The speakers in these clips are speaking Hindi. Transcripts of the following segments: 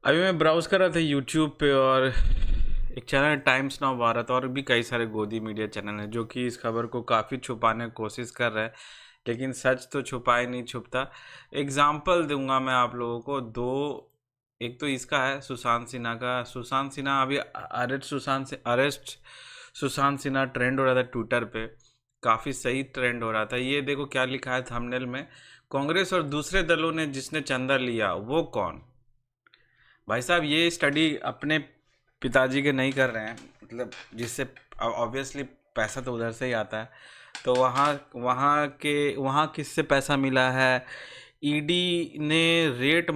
अभी मैं ब्राउज़ कर रहा था यूट्यूब पे और एक चैनल है टाइम्स नाउ भारत और भी कई सारे गोदी मीडिया चैनल हैं जो कि इस खबर को काफ़ी छुपाने की कोशिश कर रहे हैं, लेकिन सच तो छुपा ही नहीं छुपता। एग्ज़ाम्पल दूँगा मैं आप लोगों को 2। एक तो इसका है सुशांत सिन्हा का। सुशांत सिन्हा अभी सुशांत सिन्हा ट्रेंड हो रहा था ट्विटर पे, काफ़ी सही ट्रेंड हो रहा था। ये देखो क्या लिखा है थंबनेल में, कांग्रेस और दूसरे दलों ने जिसने चंदा लिया वो कौन? भाई साहब ये स्टडी अपने पिताजी के नहीं कर रहे हैं, मतलब जिससे ऑब्वियसली पैसा तो उधर से ही आता है। तो वहाँ किससे पैसा मिला है? ईडी ने रेड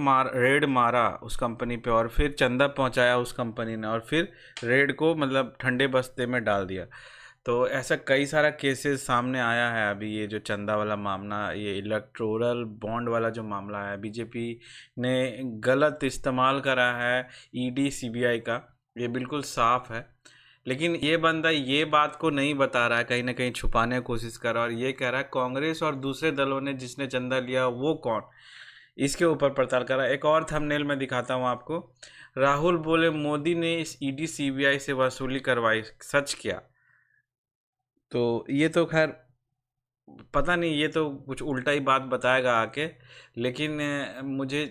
मारा उस कंपनी पे और फिर चंदा पहुंचाया उस कंपनी ने और फिर रेड को मतलब ठंडे बस्ते में डाल दिया। तो ऐसा कई सारा केसेस सामने आया है। अभी ये जो चंदा वाला मामला, ये इलेक्टोरल बॉन्ड वाला जो मामला है, बीजेपी ने गलत इस्तेमाल करा है ईडी सीबीआई का, ये बिल्कुल साफ है। लेकिन ये बंदा ये बात को नहीं बता रहा है, कहीं ना कहीं छुपाने की कोशिश कर रहा है और ये कह रहा है कांग्रेस और दूसरे दलों ने जिसने चंदा लिया वो कौन, इसके ऊपर पड़ताल कर रहा है। एक और थंबनेल में दिखाता हूँ आपको। राहुल बोले मोदी ने इस ईडी सीबीआई से वसूली करवाई, सच क्या? तो ये तो खैर पता नहीं, ये तो कुछ उल्टा ही बात बताएगा आके। लेकिन मुझे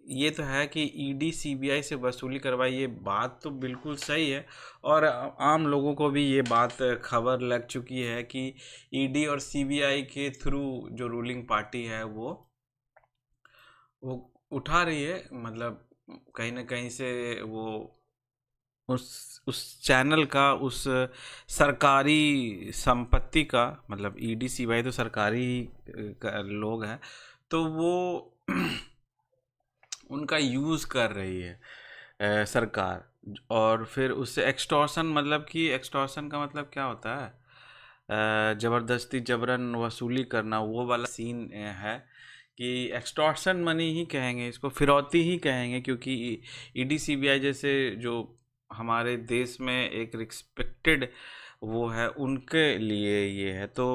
ये तो है कि ईडी सीबीआई से वसूली करवाई, ये बात तो बिल्कुल सही है। और आम लोगों को भी ये बात खबर लग चुकी है कि ईडी और सीबीआई के थ्रू जो रूलिंग पार्टी है वो उठा रही है, मतलब कहीं ना कहीं से वो उस चैनल का, उस सरकारी संपत्ति का, मतलब ईडी सीबीआई तो सरकारी लोग हैं, तो वो उनका यूज़ कर रही है सरकार। और फिर उससे एक्सटॉर्शन, मतलब कि एक्सटॉर्शन का मतलब क्या होता है? ज़बरदस्ती जबरन वसूली करना, वो वाला सीन है कि एक्सटॉर्शन मनी ही कहेंगे इसको, फिरौती ही कहेंगे, क्योंकि ईडी सीबीआई जैसे जो हमारे देश में एक रिस्पेक्टेड वो है, उनके लिए ये है। तो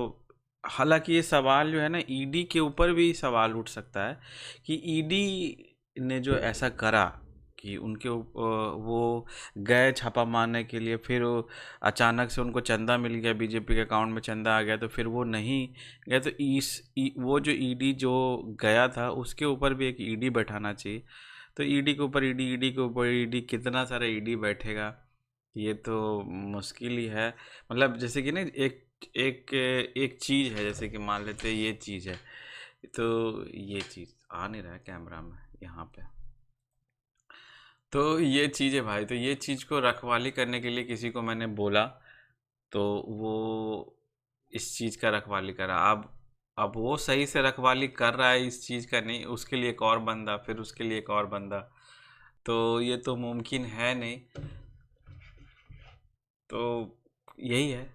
हालांकि ये सवाल जो है ना, ईडी के ऊपर भी सवाल उठ सकता है कि ईडी ने जो ऐसा करा कि वो गए छापा मारने के लिए, फिर अचानक से उनको चंदा मिल गया, बीजेपी के अकाउंट में चंदा आ गया, तो फिर वो नहीं गए। तो वो जो ईडी जो गया था उसके ऊपर भी एक ईडी बैठाना चाहिए। तो ईडी के ऊपर ईडी, ईडी के ऊपर ईडी, कितना सारा ईडी बैठेगा? ये तो मुश्किल ही है। मतलब जैसे कि ना एक एक एक चीज़ है, जैसे कि मान लेते हैं ये चीज़ है, तो ये चीज़ आ नहीं रहा है कैमरा में यहाँ पे। तो ये चीज़ है भाई, तो ये चीज़ को रखवाली करने के लिए किसी को मैंने बोला, तो वो इस चीज़ का रखवाली करा। अब वो सही से रखवाली कर रहा है इस चीज़ का, नहीं उसके लिए एक और बंदा, फिर उसके लिए एक और बंदा, तो ये तो मुमकिन है नहीं। तो यही है,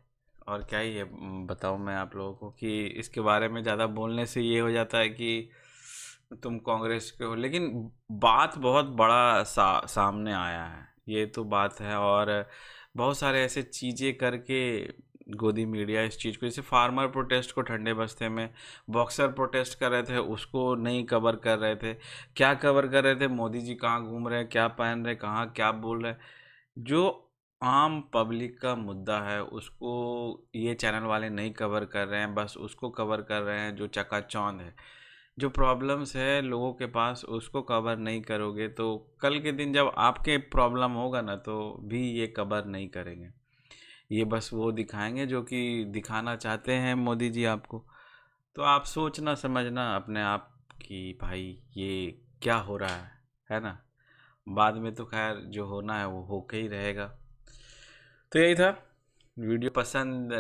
और क्या ही है बताऊँ मैं आप लोगों को कि इसके बारे में ज़्यादा बोलने से ये हो जाता है कि तुम कांग्रेस के हो। लेकिन बात बहुत बड़ा सामने आया है, ये तो बात है। और बहुत सारे ऐसे चीज़ें करके गोदी मीडिया इस चीज़ को, जैसे फार्मर प्रोटेस्ट को ठंडे बस्ते में, बॉक्सर प्रोटेस्ट कर रहे थे उसको नहीं कवर कर रहे थे। क्या कवर कर रहे थे? मोदी जी कहाँ घूम रहे हैं, क्या पहन रहे, कहाँ क्या बोल रहे हैं। जो आम पब्लिक का मुद्दा है उसको ये चैनल वाले नहीं कवर कर रहे हैं, बस उसको कवर कर रहे हैं जो चकाचौंध है। जो प्रॉब्लम्स है लोगों के पास उसको कवर नहीं करोगे तो कल के दिन जब आपके प्रॉब्लम होगा ना, तो भी ये कवर नहीं करेंगे। ये बस वो दिखाएंगे जो कि दिखाना चाहते हैं मोदी जी आपको। तो आप सोचना समझना अपने आप कि भाई ये क्या हो रहा है ना? बाद में तो खैर जो होना है वो होके ही रहेगा। तो यही था। वीडियो पसंद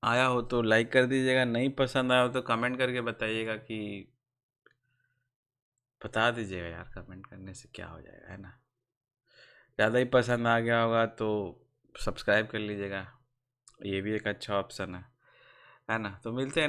आया हो तो लाइक कर दीजिएगा, नहीं पसंद आया हो तो कमेंट करके बताइएगा, कि बता दीजिएगा यार, कमेंट करने से क्या हो जाएगा, है ना? ज़्यादा ही पसंद आ गया होगा तो सब्सक्राइब कर लीजिएगा, ये भी एक अच्छा ऑप्शन है ना? तो मिलते हैं